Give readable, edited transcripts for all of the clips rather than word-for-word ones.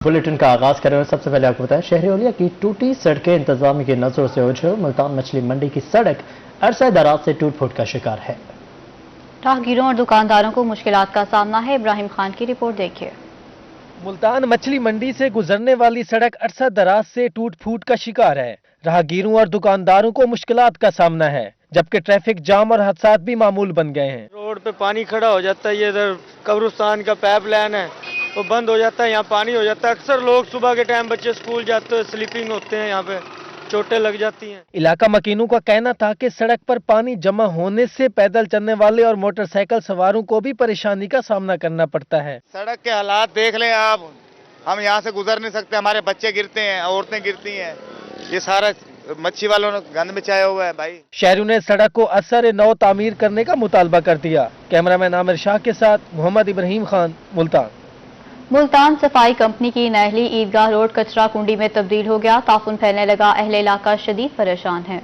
Bulletin का आगाज करें और सबसे पहले आपको बताएं शहरी ओलिया की टूटी सड़कें इंतजामी की नजरों से ओझल। मुल्तान मछली मंडी की सड़क अरसा दराज से टूट फूट का शिकार है। राहगीरों और दुकानदारों को मुश्किलात का सामना है। इब्राहिम खान की रिपोर्ट देखिए। मुल्तान मछली मंडी से गुजरने वाली सड़क अरसा दराज से टूट फूट का शिकार है। राहगीरों और दुकानदारों को मुश्किलात का सामना है, जबकि ट्रैफिक जाम और हादसात भी मामूल बन गए हैं। रोड पे पानी खड़ा हो जाता है, ये इधर कब्रिस्तान का पाइप लाइन है वो बंद हो जाता है, यहाँ पानी हो जाता है। अक्सर लोग सुबह के टाइम बच्चे स्कूल जाते हैं, स्लीपिंग होते हैं, यहाँ पे चोटें लग जाती हैं। इलाका मकीनों का कहना था कि सड़क पर पानी जमा होने से पैदल चलने वाले और मोटरसाइकिल सवारों को भी परेशानी का सामना करना पड़ता है। सड़क के हालात देख लें आप, हम यहाँ से गुजर नहीं सकते, हमारे बच्चे गिरते हैं, औरतें गिरती हैं, ये सारा मच्छी वालों ने गंद मचाया हुआ है भाई। शहरियों ने सड़क को असर नौ तामीर करने का मुतालबा कर दिया। कैमरामैन आमिर शाह के साथ मोहम्मद इब्राहिम खान, मुल्तान। मुल्तान सफाई कंपनी की नहली ईदगाह रोड कचरा कुंडी में तब्दील हो गया। ताफुन फैलने लगा, अहले इलाका शदीद परेशान है।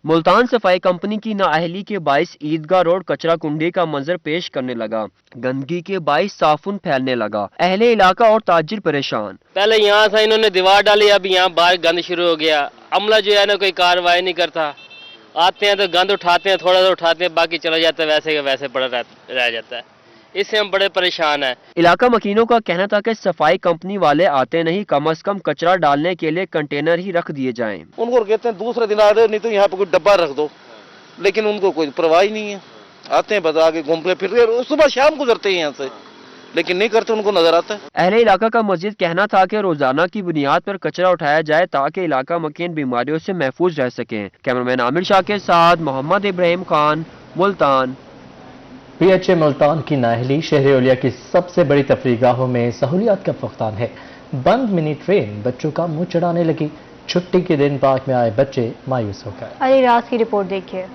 मुल्तान सफाई कंपनी की नाअहली के बाइस ईदगाह रोड कचरा कुंडी का मंजर पेश करने लगा। गंदगी के बाइस ताफुन फैलने लगा, अहले इलाका और ताजिर परेशान। पहले यहाँ था, इन्होंने दीवार डाली, अब यहाँ बाहर गंद शुरू हो गया। अमला जो है ना कोई कार्रवाई नहीं करता, आते हैं तो गंद उठाते हैं, थोड़ा सा उठाते हैं, बाकी चला जाता है, वैसे के वैसे पड़ा रह जाता है। इससे हम बड़े परेशान हैं। इलाका मकीनों का कहना था कि सफाई कंपनी वाले आते नहीं, कम अज कम कचरा डालने के लिए कंटेनर ही रख दिए जाएं। उनको कहते हैं दूसरे दिन आ रहे, नहीं तो यहाँ पे कोई डब्बा रख दो, लेकिन उनको कोई परवाह ही नहीं है। आते हैं बता के घूमते फिर रहे, सुबह शाम गुजरते हैं यहाँ से, लेकिन नहीं करते, उनको नजर आता है। अहले इलाका का मजीद कहना था कि रोजाना की बुनियाद पर कचरा उठाया जाए ताकि इलाका मकीन बीमारियों से महफूज रह सके। कैमरामैन आमिर शाह के साथ मोहम्मद इब्राहिम खान, मुल्तान। PHA मुल्तान की नाअहली शहरी ओलिया की सबसे बड़ी तफरीगाहों में सहूलियात का फुकतान है। बंद मिनी ट्रेन बच्चों का मुंह चढ़ाने लगी। छुट्टी के दिन पार्क में आए बच्चे मायूस हो गए। अली राज की रिपोर्ट देखिए।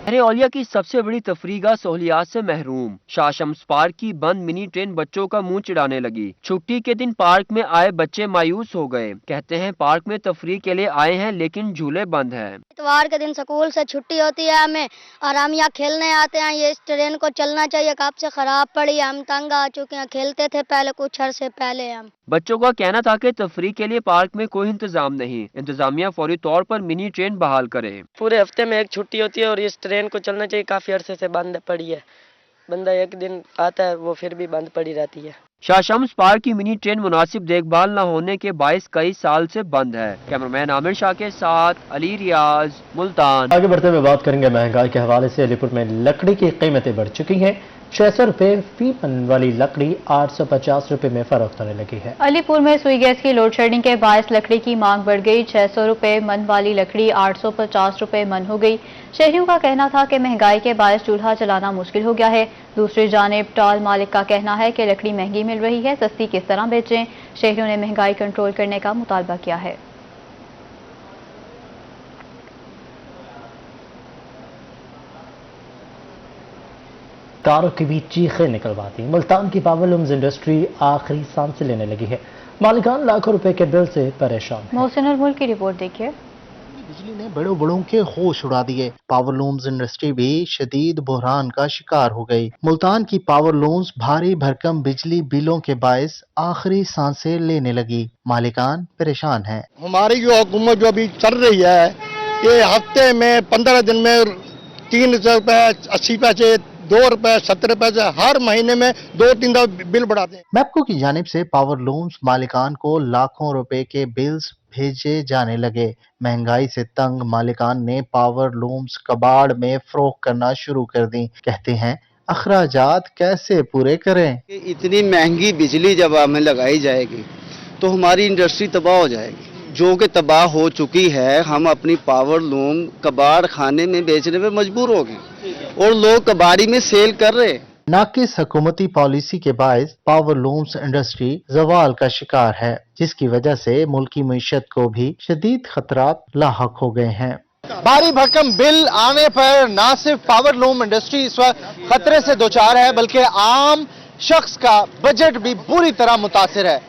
शहरी ओलिया की सबसे बड़ी तफरीगा सहूलियात से महरूम। शाह शम्स पार्क की बंद मिनी ट्रेन बच्चों का मुंह चिढ़ाने लगी। छुट्टी के दिन पार्क में आए बच्चे मायूस हो गए। कहते हैं पार्क में तफरीह के लिए आए हैं लेकिन झूले बंद हैं। इतवार के दिन स्कूल से छुट्टी होती है हमें, और हम यहाँ खेलने आते हैं। ये इस ट्रेन को चलना चाहिए, कब से खराब पड़ी है, हम तंग आ चुके हैं। खेलते थे पहले कुछ अरसे पहले हम। बच्चों का कहना था कि तफरीह के लिए पार्क में कोई इंतजाम नहीं, इंतजामिया फौरी तौर पर मिनी ट्रेन बहाल करे। पूरे हफ्ते में एक छुट्टी होती है और इस ट्रेन को चलना चाहिए। काफी अरसे से बंद पड़ी है, बंदा एक दिन आता है वो फिर भी बंद पड़ी रहती है। शाह शम्स पार्क की मिनी ट्रेन मुनासिब देखभाल न होने के बायस कई साल से बंद है। कैमरामैन आमिर शाह के साथ अली रियाज, मुल्तान। आगे बढ़ते हुए बात करेंगे महंगाई के हवाले से। अलीपुर में लकड़ी की कीमतें बढ़ चुकी हैं। 600 रुपए फी मन वाली लकड़ी 850 रुपए में फरोख्त होने लगी है। अलीपुर में सुई गैस की लोड शेडिंग के बायस लकड़ी की मांग बढ़ गई। 600 रुपए मन वाली लकड़ी 850 रुपए मन हो गई। शहरियों का कहना था कि महंगाई के बायस चूल्हा चलाना मुश्किल हो गया है। दूसरी जानिब स्टॉल मालिक का कहना है कि लकड़ी महंगी मिल रही है, सस्ती किस तरह बेचें। शहरियों ने महंगाई कंट्रोल करने का मुतालबा किया है। कारों की भी चीखें निकलवाती। मुल्तान की पावरलूम्स इंडस्ट्री आखिरी सांसें लेने लगी है। मालिकान लाखों रुपए के बिल से परेशान हैं। मोहसिन मुल्क की रिपोर्ट देखिए। बिजली ने बड़ों बड़ों के होश उड़ा दिए। पावरलूम्स इंडस्ट्री भी शदीद बहरान का शिकार हो गई। मुल्तान की पावरलूम्स भारी भरकम बिजली बिलों के बायस आखिरी सांसें लेने लगी। मालिकान परेशान हैं। हमारी जो हुकूमत जो अभी चल रही है, ये हफ्ते में 15 दिन में 300 रुपए 80 पैसे, 2 रुपए 70 पैसे, हर महीने में 2-3 दफा बिल बढ़ाते हैं। मैपको की जानिब से पावरलूम्स मालिकान को लाखों रुपए के बिल्स भेजे जाने लगे। महंगाई से तंग मालिकान ने पावरलूम्स कबाड़ में फरोख्त करना शुरू कर दी। कहते हैं अखराजात कैसे पूरे करें। इतनी महंगी बिजली जब हमें लगाई जाएगी तो हमारी इंडस्ट्री तबाह हो जाएगी, जो कि तबाह हो चुकी है। हम अपनी पावरलूम कबाड़ खाने में बेचने में मजबूर हो गए और लोग कबाड़ी में सेल कर रहे हैं। नाकिस हुकूमती पॉलिसी के बायस पावरलूम्स इंडस्ट्री जवाल का शिकार है, जिसकी वजह से मुल्की मईशत को भी शदीद खतरात लाहक हो गए हैं। भारी भरकम बिल आने पर न सिर्फ पावरलूम इंडस्ट्री इस वक्त खतरे से दोचार है, बल्कि आम शख्स का बजट भी बुरी तरह मुतासिर है।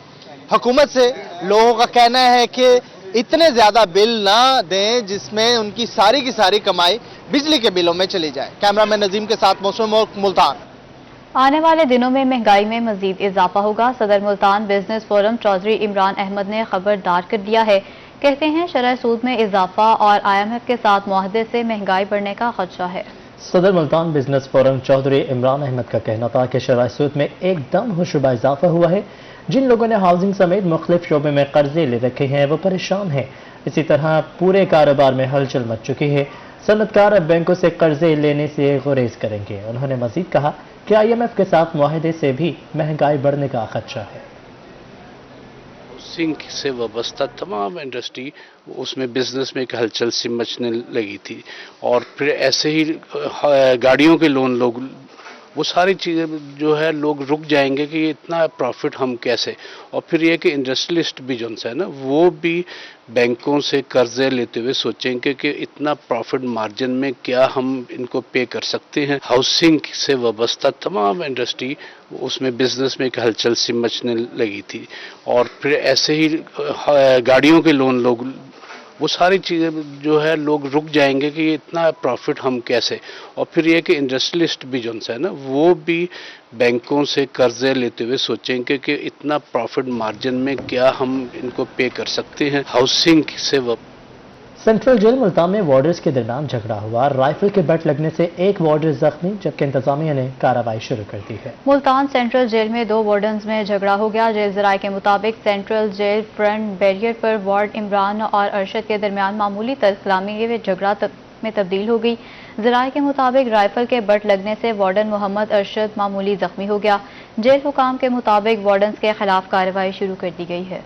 हुकूमत से लोगों का कहना है कि इतने ज्यादा बिल ना दें जिसमें उनकी सारी की सारी कमाई बिजली के बिलों में चली जाए। कैमरामैन नजीम के साथ मौसम मुल्तान। आने वाले दिनों में महंगाई में मजीद इजाफा होगा। सदर मुल्तान बिजनेस फोरम चौधरी इमरान अहमद ने खबरदार कर दिया है। कहते हैं शरह सूद में इजाफा और IMF के साथ मुआहदे से महंगाई बढ़ने का खदशा है। सदर मुल्तान बिजनेस फोरम चौधरी इमरान अहमद का कहना था कि शरह सूद में एकदम होशरुबा इजाफा हुआ है। जिन लोगों ने हाउसिंग समेत मुख्तलिफ शोबे में कर्जे ले रखे हैं वो परेशान हैं। इसी तरह पूरे कारोबार में हलचल मच चुकी है। सनतकार अब बैंकों से कर्जे लेने से गुरेज करेंगे। उन्होंने मजीद कहा कि IMF के साथ मुआहदे से भी महंगाई बढ़ने का खदशा है। हाउसिंग से वाबस्ता तमाम इंडस्ट्री उसमें बिजनेस में एक हलचल सी मचने लगी थी और फिर ऐसे ही गाड़ियों के लोन लोग वो सारी चीज़ें जो है लोग रुक जाएंगे कि इतना प्रॉफिट हम कैसे, और फिर ये कि इंडस्ट्रियलिस्ट भी जो है ना वो भी बैंकों से कर्जे लेते हुए सोचेंगे कि इतना प्रॉफिट मार्जिन में क्या हम इनको पे कर सकते हैं। हाउसिंग से वाबस्ता तमाम इंडस्ट्री उसमें बिजनेस में एक हलचल सी मचने लगी थी और फिर ऐसे ही गाड़ियों के लोन लोग वो सारी चीज़ें जो है लोग रुक जाएंगे कि इतना प्रॉफिट हम कैसे, और फिर ये कि इंडस्ट्रियलिस्ट भी जो है ना वो भी बैंकों से कर्जे लेते हुए सोचेंगे कि इतना प्रॉफिट मार्जिन में क्या हम इनको पे कर सकते हैं। हाउसिंग से सेंट्रल जेल मुल्तान में वार्डर्स के दरमियान झगड़ा हुआ। राइफल के बट लगने से एक वार्डर जख्मी, जबकि इंतजामिया ने कार्रवाई शुरू कर दी है। मुल्तान सेंट्रल जेल में 2 वार्डन्स में झगड़ा हो गया। जेल जराये के मुताबिक सेंट्रल जेल फ्रंट बैरियर पर वार्ड इमरान और अरशद के दरमियान मामूली तर्कलामी में झगड़ा में तब्दील हो गई। जराये के मुताबिक राइफल के बट लगने से वार्डन मोहम्मद अरशद मामूली जख्मी हो गया। जेल हुकाम के मुताबिक वार्डन्स के खिलाफ कार्रवाई शुरू कर दी गई है।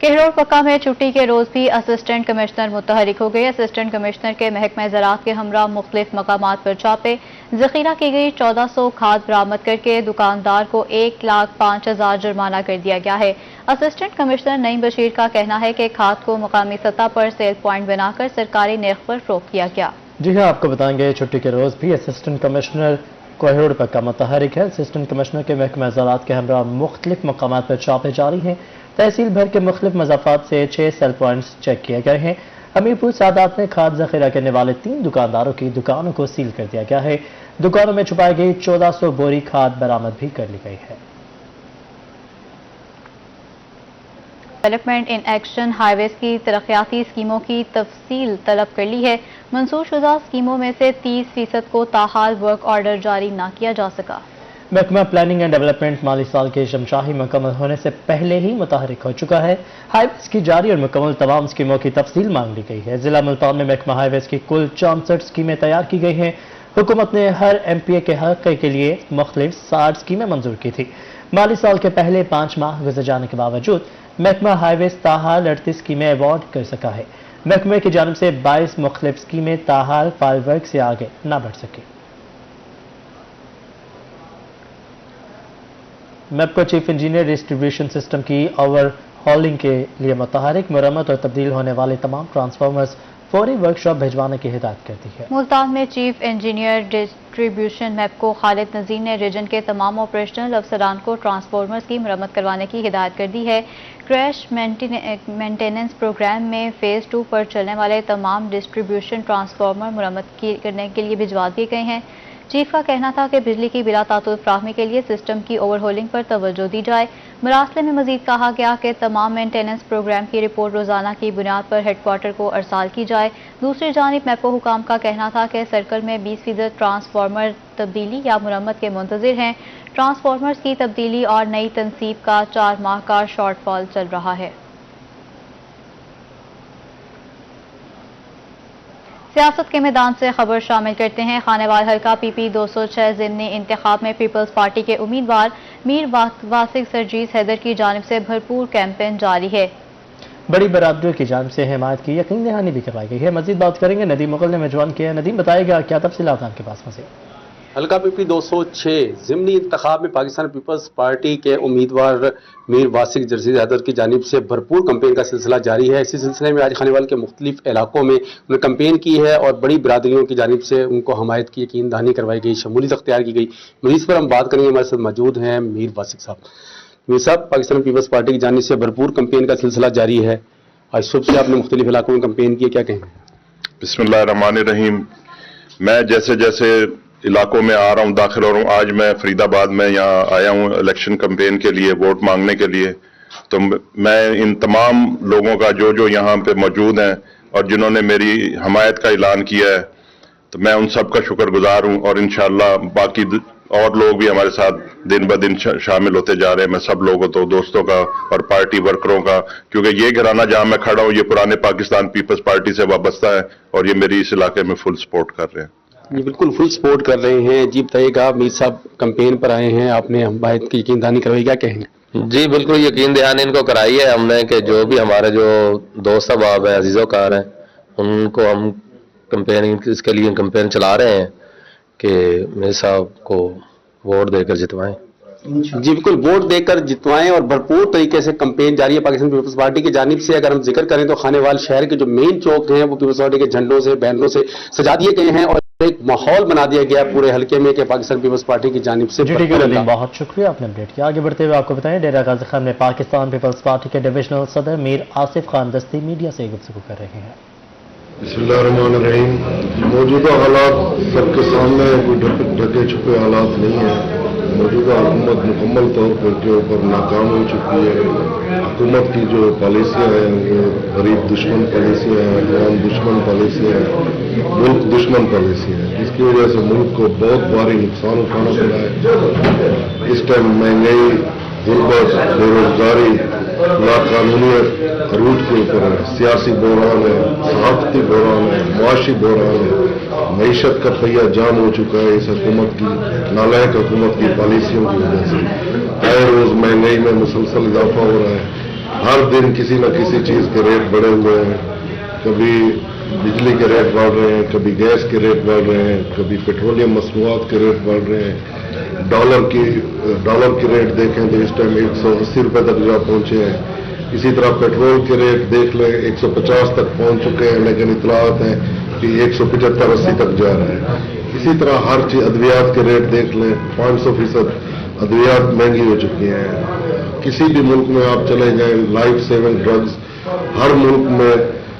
केहरोड पक्का में छुट्टी के रोज भी असिस्टेंट कमिश्नर मुतहरिक हो गए। असिस्टेंट कमिश्नर के महकमा ज़राअत के हमरा मुख्तलिफ मकामात पर छापे। जखीरा की गई 1400 खाद बरामद करके दुकानदार को 1,05,000 जुर्माना कर दिया गया है। असिस्टेंट कमिश्नर नईम बशीर का कहना है कि खाद को मुकामी सतह पर सेल पॉइंट बनाकर सरकारी नर्ख पर फरोख्त किया गया। जी हाँ, आपको बताएंगे छुट्टी के रोज भी असिस्टेंट कमिश्नर कोहरोड पक्का मुतहरिक है। असिस्टेंट कमिश्नर के महकमा ज़राअत के हमरा मुख्तलिफ मकामात पर छापे जारी हैं। तहसील भर के मुख्तलिफ मज़ाफ़ात से 6 सेल पॉइंट्स चेक किए गए हैं। हमीरपुर सादात में खाद जखीरा करने वाले 3 दुकानदारों की दुकानों को सील कर दिया गया है। दुकानों में छुपाई गई 1400 बोरी खाद बरामद भी कर ली गई है। डेवलपमेंट इन एक्शन हाईवेज की तरक्याती स्कीमों की तफसील तलब कर ली है। मंजूर शुदा स्कीमों में से 30% को ताहाल वर्क ऑर्डर जारी न किया जा सका। महकमा प्लानिंग एंड डेवलपमेंट माली साल के शमशाही मुकम्मल होने से पहले ही मुतहरिक हो चुका है। हाईवेज की जारी और मुकम्मल तमाम स्कीमों की तफसील मांग ली गई है। जिला मुल्तान में महकमा हाईवेज की कुल 64 स्कीमें तैयार की गई हैं। हुकूमत ने हर MPA के हक के लिए मुख्तलिफ 60 स्कीमें मंजूर की थी। माली साल के पहले 5 माह गुजर जाने के बावजूद महकमा हाईवेज ताहाल 38 स्कीमें अवार्ड कर सका है। महकमे की जानिब से 22 मुख्तलिफ स्कीमें ताहाल फाइल वर्क से आगे न बढ़ सकी। MEPCO chief engineer distribution system की ओवर हॉलिंग के लिए मुतहरिक, मरम्मत और तब्दील होने वाले तमाम ट्रांसफार्मर्स फौरी वर्कशॉप भिजवाने की हिदायत कर दी है। मुल्तान में chief engineer distribution MEPCO Khalid Nazir ने रीजन के तमाम ऑपरेशनल अफसरान को ट्रांसफार्मर्स की मरम्मत करवाने की हिदायत कर दी है। क्रैश मेंटेनेंस प्रोग्राम में फेज 2 पर चलने वाले तमाम डिस्ट्रीब्यूशन ट्रांसफार्मर मरम्मत करने के लिए भिजवा दिए गए हैं। चीफ का कहना था कि बिजली की बिला तातुत फ्राहमी के लिए सिस्टम की ओवरहोलिंग पर तवज्जो दी जाए। मरासले में मजीद कहा गया कि तमाम मेंटेनेंस प्रोग्राम की रिपोर्ट रोजाना की बुनियाद पर हेडक्वार्टर को अरसाल की जाए। दूसरी जानिब मैपको हुकाम का कहना था कि सर्कल में 20% ट्रांसफार्मर तब्दीली या मुरम्मत के मुंतजिर हैं। ट्रांसफार्मर्स की तब्दीली और नई तनसीब का 4 माह का शॉर्टफॉल चल रहा है। सियासत के मैदान से खबर शामिल करते हैं। खानेवाल हल्का PP 206 ज़िमनी इंतखाब में पीपल्स पार्टी के उम्मीदवार मीर वासिक सरजीज हैदर की जानिब से भरपूर कैंपेन जारी है। बड़ी बरादरी की जानिब से हिमायत की यकीन दहानी भी करवाई गई है। मजीद बात करेंगे नदीम मुगल ने मेजबान किया। नदीम, बताएगा क्या तफसीलात आपके पास मज़ीद? हल्का PP 206 ज़िमनी इंतखाब में पाकिस्तान पीपल्स पार्टी के उम्मीदवार मीर वासिक जरजीज हैदर की जानिब से भरपूर कंपेन का सिलसिला जारी है। इसी सिलसिले में आज खानेवाल के मुख्तलिफ इलाकों में उन्होंने कंपेन की है और बड़ी बरादरियों की जानिब से उनको हमायत की यकीन दहानी करवाई गई, शमूलियत अख्तियार की गई। मजीद पर हम बात करेंगे, हमारे साथ मौजूद हैं मीर वासिक साहब। मीर साहब, पाकिस्तान पीपल्स पार्टी की जानिब से भरपूर कंपेन का सिलसिला जारी है। आज सुबह से आपने मुख्तलिफ इलाकों में कंपेन किया, क्या कहेंगे? बिस्मिल्लाहिर्रहमानिर्रहीम। मैं जैसे जैसे इलाकों में आ रहा हूं, दाखिल हो रहा हूं, आज मैं फरीदाबाद में यहाँ आया हूं इलेक्शन कैंपेन के लिए, वोट मांगने के लिए, तो मैं इन तमाम लोगों का जो यहाँ पे मौजूद हैं और जिन्होंने मेरी हमायत का ऐलान किया है, तो मैं उन सब का शुक्रगुजार हूं और इंशाअल्लाह बाकी और लोग भी हमारे साथ दिन ब दिन शामिल होते जा रहे हैं। मैं सब लोगों तो दोस्तों का और पार्टी वर्करों का, क्योंकि ये घराना जहां मैं खड़ा हूं ये पुराने पाकिस्तान पीपल्स पार्टी से वाबस्ता है और ये मेरी इस इलाके में फुल सपोर्ट कर रहे हैं। जी बिल्कुल फुल सपोर्ट कर रहे हैं। जी बताइएगा, मीर साहब कैंपेन पर आए हैं, आपने हम बात की यकीन दहानी करवाई, क्या कहेंगे? जी बिल्कुल यकीन दहानी इनको कराई है हमने कि जो भी हमारे जो दोस्त अहबाब हैं, अजीज़ोकार हैं, उनको हम कैंपेन इसके लिए कैंपेन चला रहे हैं कि मीर साहब को वोट देकर जितवाएं। जी बिल्कुल, वोट देकर जितवाएं और भरपूर तरीके से कैंपेन जारी है पाकिस्तान पीपल्स पार्टी की जानिब से। अगर हम जिक्र करें तो खानेवाल शहर के जो मेन चौक हैं वो पीपल्स पार्टी के झंडों से, बैनरों से सजा दिए गए हैं और एक माहौल बना दिया गया पूरे हल्के में कि पाकिस्तान पीपल्स पार्टी की जानिब से। बहुत शुक्रिया, आपने अपडेट किया। आगे बढ़ते हुए आपको बताएं, डेरा गाजी खान में पाकिस्तान पीपल्स पार्टी के डिविजनल सदर मीर आसिफ खान दस्ती मीडिया से गुफ्तगू कर रहे हैं। बिस्मिल्लाहिर्रहमानिर्रहीम। मौजूदा हालात सबके सामने कोई ढके छुपे हालात नहीं है। मौजूदा हुकूमत मुकम्मल तौर पर के ऊपर नाकाम हो चुकी है। हुकूमत की जो पॉलिसियाँ हैं वो गरीब दुश्मन पॉलिसियाँ हैं, अवाम दुश्मन पॉलिसियाँ हैं, मुल्क दुश्मन पॉलिसियाँ हैं, जिसकी वजह से मुल्क को बहुत भारी नुकसान उठाना पड़ा है। इस टाइम महंगाई, गुर्बत, बेरोजगारी, लाकानूनियत रूट के ऊपर है, सियासी बहरान है, सहाफती बहरान है, मुआशी बहरान है, मईशत का पहिया जाम हो चुका है इस हुकूमत की, नालायक हुकूमत की पॉलिसियों की वजह से। हर रोज महंगाई में मुसलसल इजाफा हो रहा है। हर दिन किसी न किसी चीज के रेट बढ़े हुए हैं। कभी बिजली के रेट बढ़ रहे हैं, कभी गैस के रेट बढ़ रहे हैं, कभी पेट्रोलियम मसनूआत के रेट बढ़ रहे हैं। डॉलर की रेट देखें तो इस टाइम 180 रुपए तक जा पहुंचे हैं। इसी तरह पेट्रोल के रेट देख लें 150 तक पहुंच चुके हैं, लेकिन इतलात है कि 175-80 तक जा रहा है। इसी तरह हर चीज, अद्वियात के रेट देख लें 500% अद्वियात महंगी हो चुकी हैं। किसी भी मुल्क में आप चले जाएं, लाइफ सेविंग ड्रग्स हर मुल्क में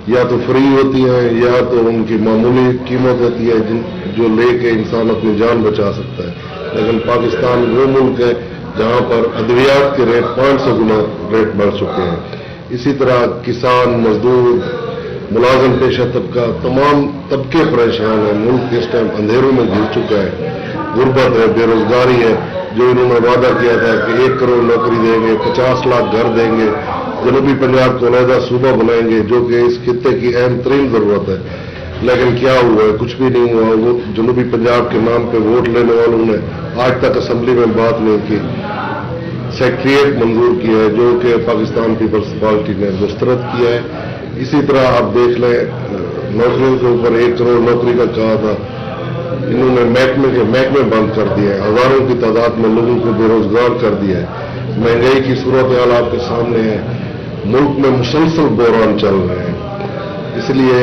या तो फ्री होती हैं या तो उनकी मामूली कीमत होती है जो लेके इंसान अपनी जान बचा सकता है। लेकिन पाकिस्तान वो मुल्क है जहां पर अद्वियात के रेट 500 गुना रेट बढ़ चुके हैं। इसी तरह किसान, मजदूर, मुलाजिम पेशा तबका, तमाम तबके परेशान हैं। मुल्क इस टाइम अंधेरों में घिर चुका है। गुर्बत है, बेरोजगारी है। जो इन्होंने वादा किया था कि 1 करोड़ नौकरी देंगे, 50 लाख घर देंगे, जनूबी पंजाब को अलहदा सूबा बनाएंगे, जो कि इस खित्ते की अहम तरीन जरूरत है, लेकिन क्या हुआ है? कुछ भी नहीं हुआ। वो जनूबी पंजाब के नाम पे वोट लेने वालों ने आज तक असेंबली में बात नहीं की। सेक्रेटरीट मंजूर किया है जो कि पाकिस्तान पीपल्स पार्टी ने मुस्तरद किया है। इसी तरह आप देख लें, नौकरियों के ऊपर 1 करोड़ नौकरी का कहा था, इन्होंने महकमे बंद कर दिए हैं। हजारों की तादाद में लोगों को बेरोजगार कर दिया है। महंगाई की सूरत हाल आपके सामने है। मुल्क में मुसलसल बहरान चल रहे हैं। इसलिए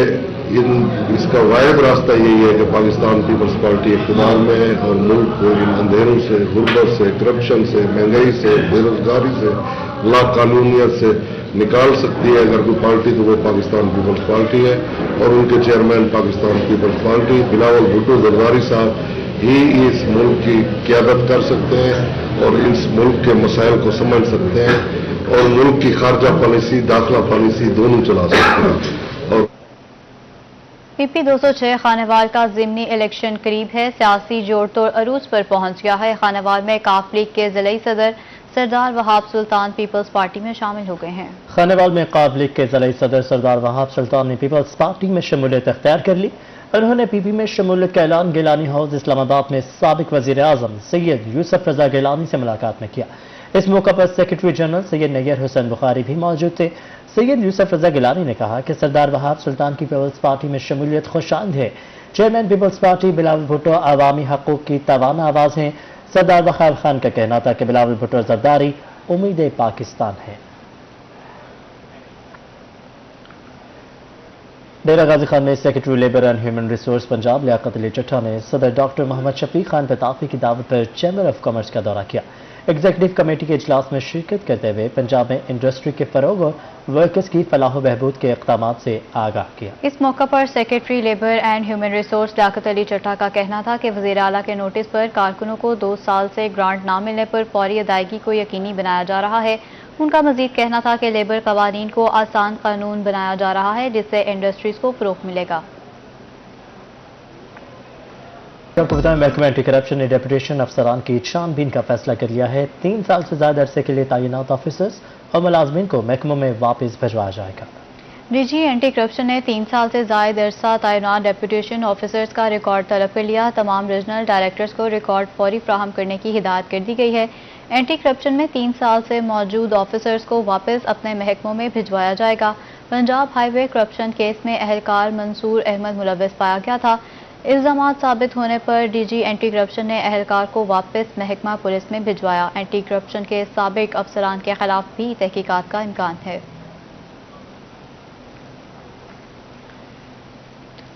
इसका वाहिद रास्ता यही है कि पाकिस्तान पीपल्स पार्टी इक़्तिदार में है और मुल्क को इन अंधेरों से, गुर्बत से, करप्शन से, महंगाई से, बेरोजगारी से, लाकानूनियत से निकाल सकती है। अगर कोई पार्टी तो वो पाकिस्तान पीपल्स पार्टी है और उनके चेयरमैन पाकिस्तान पीपल्स पार्टी बिलावल भुट्टो जरदारी साहब ही इस मुल्क की क़यादत कर सकते हैं और इस मुल्क के मसाइल को समझ सकते हैं और मुल्क की खारजा पॉलिसी, दाखिला पॉलिसी दोनों चला सकते हैं। और पीपी 206 खानेवाल का ज़िमनी इलेक्शन करीब है। सियासी जोड़ तोड़ अरूज पर पहुंच गया है। खानेवाल में काफ लीग के ज़िले सदर सरदार वहाब सुल्तान पीपल्स पार्टी में शामिल हो गए हैं। खानेवाल में काफ लीग के ज़िले सदर सरदार वहाब सुल्तान ने पीपल्स पार्टी में शमूलियत अख्तियार कर ली। उन्होंने पीपी में शमूलियत का ऐलान गिलानी हाउस इस्लामाबाद में साबिक वज़ीर आज़म सैयद यूसुफ रजा गिलानी से मुलाकात में किया। इस मौका पर सेक्रेटरी जनरल सैयद नैयर हुसैन बुखारी भी मौजूद थे। सैयद यूसुफ रजा गिलानी ने कहा कि सरदार वहाब सुल्तान की पीपल्स पार्टी में शमूलियत खुशामद है। चेयरमैन पीपल्स पार्टी बिलावल भुट्टो अवामी हकूक़ की तवाना आवाज़ हैं। सरदार वहाब खान का कहना था कि बिलावल भुट्टो जरदारी उम्मीद पाकिस्तान है। डेरा गाजी खान में secretary labour and human resource Punjab Liaquat Ali Chattha ने सदर डॉक्टर मोहम्मद शफीक खान पताफी की दावत पर चैम्बर ऑफ कॉमर्स का दौरा किया। एग्जीक्यूटिव कमेटी के इजलास में शिरकत करते हुए पंजाब में इंडस्ट्री के फरोग और वर्कर्स की फलाह बहबूद के इक़दाम से आगाह किया। इस मौका पर secretary labour and human resource Liaquat Ali Chattha का कहना था कि वज़ीर आला के नोटिस पर कारकुनों को 2 साल से ग्रांट न मिलने पर फौरी अदायगी को यकीनी बनाया जा रहा है। उनका मजीद कहना था कि लेबर कवानीन को आसान कानून बनाया जा रहा है, जिससे इंडस्ट्रीज को फ़रोग़ मिलेगा। आपको बताएं, महकमा एंटी करप्शन ने डेपुटेशन अफसरान की छानबीन का फैसला कर लिया है। 3 साल से ज्यादा अरसे के लिए तैनात ऑफिसर्स और मुलाजमीन को महकमों में वापस भिजवाया जाएगा। डीजी एंटी करप्शन ने 3 साल से जायद अरसा तैनात डेपुटेशन ऑफिसर्स का रिकॉर्ड तलब कर लिया। तमाम रीजनल डायरेक्टर्स को रिकॉर्ड फौरी फ्राहम करने की हिदायत कर दी गई है। एंटी करप्शन में 3 साल से मौजूद ऑफिसर्स को वापस अपने महकमों में भिजवाया जाएगा। पंजाब हाईवे करप्शन केस में अहलकार मंसूर अहमद मुलव्वस पाया गया था। इल्जामात साबित होने पर डीजी एंटी करप्शन ने अहलकार को वापस महकमा पुलिस में भिजवाया। एंटी करप्शन के साबिक अफसरान के खिलाफ भी तहकीकात का इम्कान है।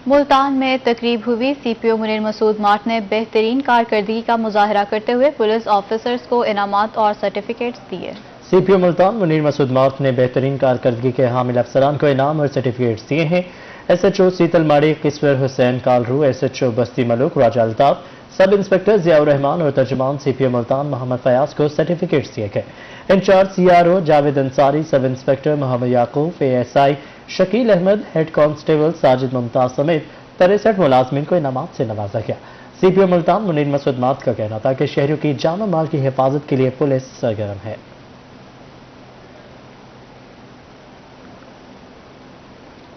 मुल्तान में तकरीब हुई। सीपीओ मुनीर मसूद मार्ट ने बेहतरीन कारकर्दगी का मुजाहरा करते हुए पुलिस ऑफिसर्स को इनामात और सर्टिफिकेट्स दिए। सीपीओ मुल्तान मुनीर मसूद मार्ट ने बेहतरीन कारकर्दगी के हामिल अफसरान को इनाम और सर्टिफिकेट्स दिए हैं। एसएचओ सीतल माड़ी किस्वर हुसैन कालरू, एसएचओ बस्ती मलूक राजा अल्ताफ, सब इंस्पेक्टर जियाउर रहमान और तर्जुमान सीपीओ मुल्तान मोहम्मद फयाज को सर्टिफिकेट्स दिए गए। Incharge CRO Javed Ansari, sub inspector Mohammad Yaqub, ASI Shakeel Ahmad, head constable Sajid Mumtaz समेत 63 मुलाजमीन को इनामात से नवाजा गया। सीपीओ मुल्तान मुनीर मसूद मार्ट का कहना था कि शहरियों की जान और माल की हिफाजत के लिए पुलिस सरगर्म है।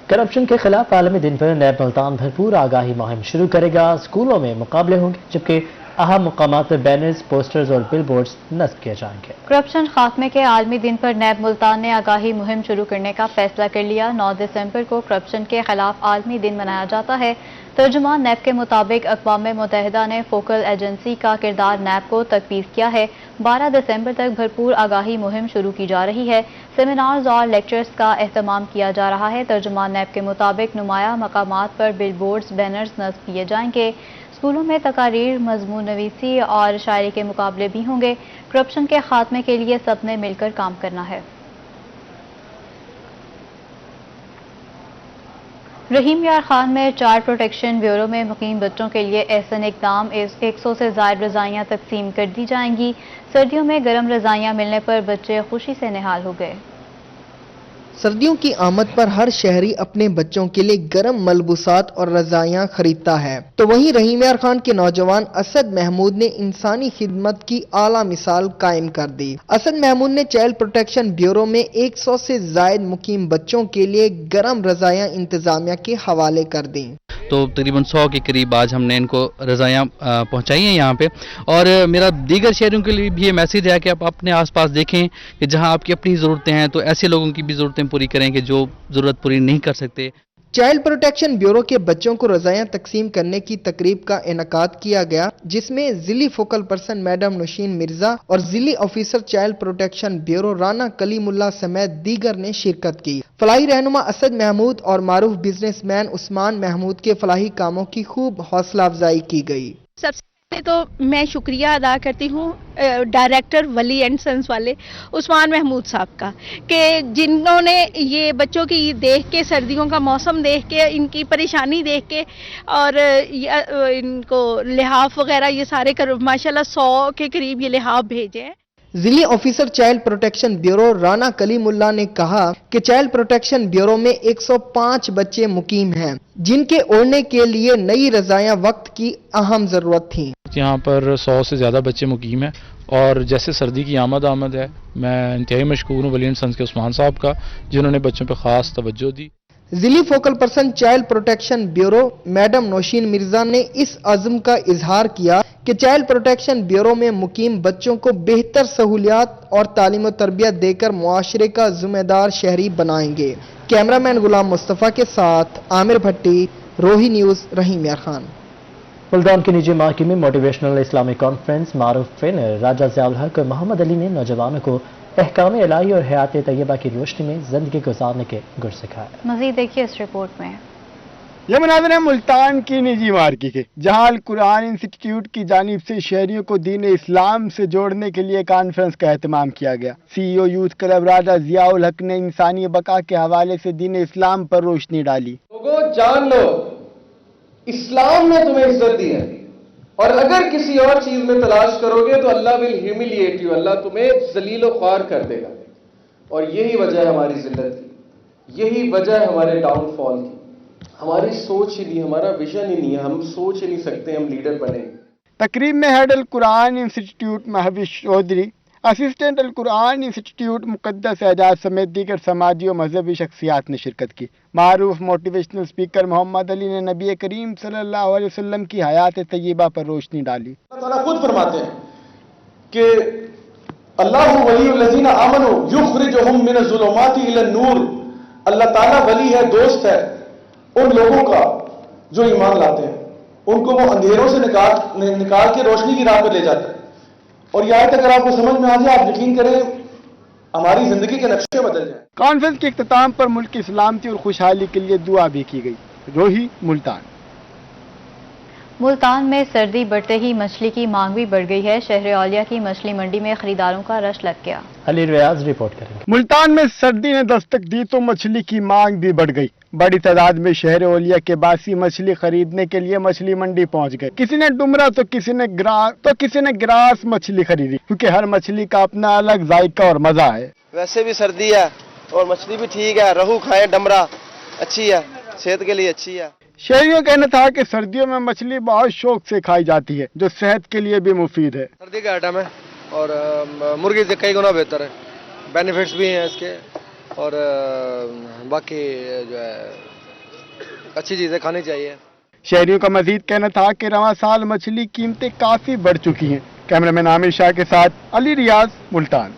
करप्शन के खिलाफ आलमी दिन पर नैब मुल्तान भरपूर आगाही मुहिम शुरू करेगा। स्कूलों में मुकाबले होंगे, जबकि अहम मुकामात पर बैनर्स, पोस्टर्स और बिल बोर्ड्स नस्ब किए जाएंगे। करप्शन खात्मे के आलमी दिन पर नैब मुल्तान ने आगाही मुहिम शुरू करने का फैसला कर लिया। 9 दिसंबर को करप्शन के खिलाफ आलमी दिन मनाया जाता है। तर्जुमान नैब के मुताबिक अक़वाम मुत्तहिदा ने फोकल एजेंसी का किरदार नैब को तजवीज़ किया है। 12 दिसंबर तक भरपूर आगाही मुहिम शुरू की जा रही है। सेमिनार्स और लेक्चर्स का एहतमाम किया जा रहा है। तर्जुमान नैब के मुताबिक नुमाया मकामात पर बिल बोर्ड्स, बैनर्स नस्ब किए जाएंगे। स्कूलों में तकारीर, मजमून नवीसी और शायरी के मुकाबले भी होंगे। करप्शन के खात्मे के लिए सबने मिलकर काम करना है। रहीम यार खान में चाइल्ड प्रोटेक्शन ब्यूरो में मुकीम बच्चों के लिए एहसन इक़दाम 100 से ज़ायद रज़ाइयाँ तकसीम कर दी जाएंगी। सर्दियों में गर्म रज़ाइयाँ मिलने पर बच्चे खुशी से निहाल हो गए। सर्दियों की आमद पर हर शहरी अपने बच्चों के लिए गर्म मलबूसात और रज़ाइयाँ खरीदता है, तो वहीं रहीम यार खान के नौजवान असद महमूद ने इंसानी खिदमत की आला मिसाल कायम कर दी। असद महमूद ने चाइल्ड प्रोटेक्शन ब्यूरो में 100 से जायद मुकीम बच्चों के लिए गर्म रज़ाइयाँ इंतजामिया के हवाले कर दी। तो तकरीबन 100 के करीब आज हमने इनको रज़ाइयाँ पहुँचाई हैं यहाँ पे। और मेरा दीगर शहरों के लिए भी ये मैसेज है कि आप अपने आसपास देखें कि जहाँ आपकी अपनी ज़रूरतें हैं तो ऐसे लोगों की भी ज़रूरतें पूरी करें कि जो ज़रूरत पूरी नहीं कर सकते। चाइल्ड प्रोटेक्शन ब्यूरो के बच्चों को रज़ाइयाँ तकसीम करने की तकरीब का इनेकाद किया गया, जिसमें जिली focal person madam Naushin Mirza और जिली officer child protection bureau Rana Kaleemullah समेत दीगर ने शिरकत की। फलाही रहनुमा असद महमूद और मारूफ बिजनेसमैन उस्मान महमूद के फलाही कामों की खूब हौसला अफजाई की गई। सबसे तो मैं शुक्रिया अदा करती हूँ डायरेक्टर वली एंड सन्स वाले उस्मान महमूद साहब का, कि जिन्होंने ये बच्चों की देख के, सर्दियों का मौसम देख के, इनकी परेशानी देख के और इनको लिहाफ वगैरह ये सारे कर माशाल्लाह 100 के करीब ये लिहाफ भेजे हैं। जिली officer child protection bureau Rana Kaleemullah ने कहा कि चाइल्ड प्रोटेक्शन ब्यूरो में 105 बच्चे मुकीम हैं, जिनके ओढ़ने के लिए नई रज़ाइयाँ वक्त की अहम जरूरत थी। यहाँ पर 100 से ज़्यादा बच्चे मुकीम हैं और जैसे सर्दी की आमद है, मैं इंतहाई मशकूर हूँ वली एंड सन्स के उस्मान साहब का, जिन्होंने बच्चों पर ख़ास तवज्जो दी। जिली focal person child protection bureau madam Naushin Mirza ने इस अज़्म का इजहार किया कि चाइल्ड प्रोटेक्शन ब्यूरो में मुकीम बच्चों को बेहतर सहूलियात और तालीम और तरबियत देकर मुआशरे का जिम्मेदार शहरी बनाएंगे। कैमरामैन गुलाम मुस्तफ़ा के साथ आमिर भट्टी, रोही न्यूज़, रहीम यार खान। मुल्तान की निजी मार्की में मोटिवेशनल इस्लामिक कॉन्फ्रेंस मारूफ ट्रेनर राजा ज़ियाउल हक और मोहम्मद अली ने नौजवानों को अहकाम इलाही और हयात तैयबा की रोशनी में जिंदगी गुजारने के गुर सिखाए। मज़ीद देखिए इस रिपोर्ट में। یہ مناظر ہے ملتان کی نجی مارکیٹ کے، جہاں القرآن انسٹیٹیوٹ کی جانب سے شہریوں کو دین اسلام سے جوڑنے کے لیے کانفرنس کا اہتمام کیا گیا۔ سی ای او یوتھ کلب راجہ ضیاء الحق نے انسانی بقا کے حوالے سے دین اسلام پر روشنی ڈالی۔ لوگوں جان لو، اسلام نے تمہیں عزت دی ہے، اور اگر کسی اور چیز میں تلاش کرو گے تو اللہ ول ہیوملیٹ یو، اللہ تمہیں ذلیل و خوار کر دے گا۔ اور یہی وجہ ہے ہماری ذلت کی، یہی وجہ ہے ہمارے ڈاؤن فال کی۔ ہماری سوچ ہی نہیں، ہمارا ویژن ہی نہیں ہے، ہم سوچ ہی نہیں سکتے ہم لیڈر بنیں۔ تقریب میں ہیڈ القرآن انسٹیٹیوٹ مہوش چودھری، اسسٹنٹ القرآن انسٹیٹیوٹ مقدس اعجاز سمیت دیگر سماجی و مذہبی شخصیات نے شرکت کی۔ معروف موٹیویشنل اسپیکر محمد علی نے نبی کریم صلی اللہ علیہ وسلم کی حیات طیبہ پر روشنی ڈالی۔ اللہ تعالیٰ خود فرماتے ہیں کہ اللہ ولی الذین آمنوا یخرجہم من الظلمات الی النور، اللہ تعالیٰ ولی ہے، دوست ہے ان لوگوں کا جو ایمان لاتے ہیں، ان کو وہ اندھیروں سے نکال کے روشنی کی راہ پر لے جاتا ہے۔ اور یہ آیت اگر آپ کو سمجھ میں آ جائے، آپ یقین کریں ہماری زندگی کے نقشے بدل جائیں۔ کانفرنس کے اختتام پر ملک کی سلامتی اور خوشحالی کے لیے دعا بھی کی گئی۔ روہی، ملتان۔ ملتان میں سردی بڑھتے ہی مچھلی کی مانگ بھی بڑھ گئی ہے۔ شہر اولیا کی مچھلی منڈی میں خریداروں کا رش لگ گیا۔ علی ریاض رپورٹ کریں گے۔ ملتان میں سردی نے دستک دی تو مچھلی کی مانگ بھی بڑھ گئی۔ بڑی تعداد میں شہر اولیا کے باسی مچھلی خریدنے کے لیے مچھلی منڈی پہنچ گئے۔ کسی نے ڈمرا تو کسی نے گراس مچھلی خریدی، کیونکہ ہر مچھلی کا اپنا الگ ذائقہ اور مزہ ہے۔ ویسے بھی سردی ہے اور مچھلی بھی ٹھیک ہے، رہو کھائیں، ڈمرا اچھی ہے، صحت کے لیے اچھی ہے۔ شہریوں کا کہنا تھا کہ سردیوں میں مچھلی بہت شوق سے کھائی جاتی ہے، جو صحت کے لیے بھی مفید ہے۔ سردی کا آئٹم ہے اور مرغی سے کئی گنا بہتر ہے، بینیفٹس بھی ہیں اس کے، اور باقی جو ہے اچھی چیزیں کھانی چاہیے۔ شہریوں کا مزید کہنا تھا کہ رواں سال مچھلی قیمتیں کافی بڑھ چکی ہیں۔ کیمرہ مین عامر شاہ کے ساتھ علی ریاض، ملتان۔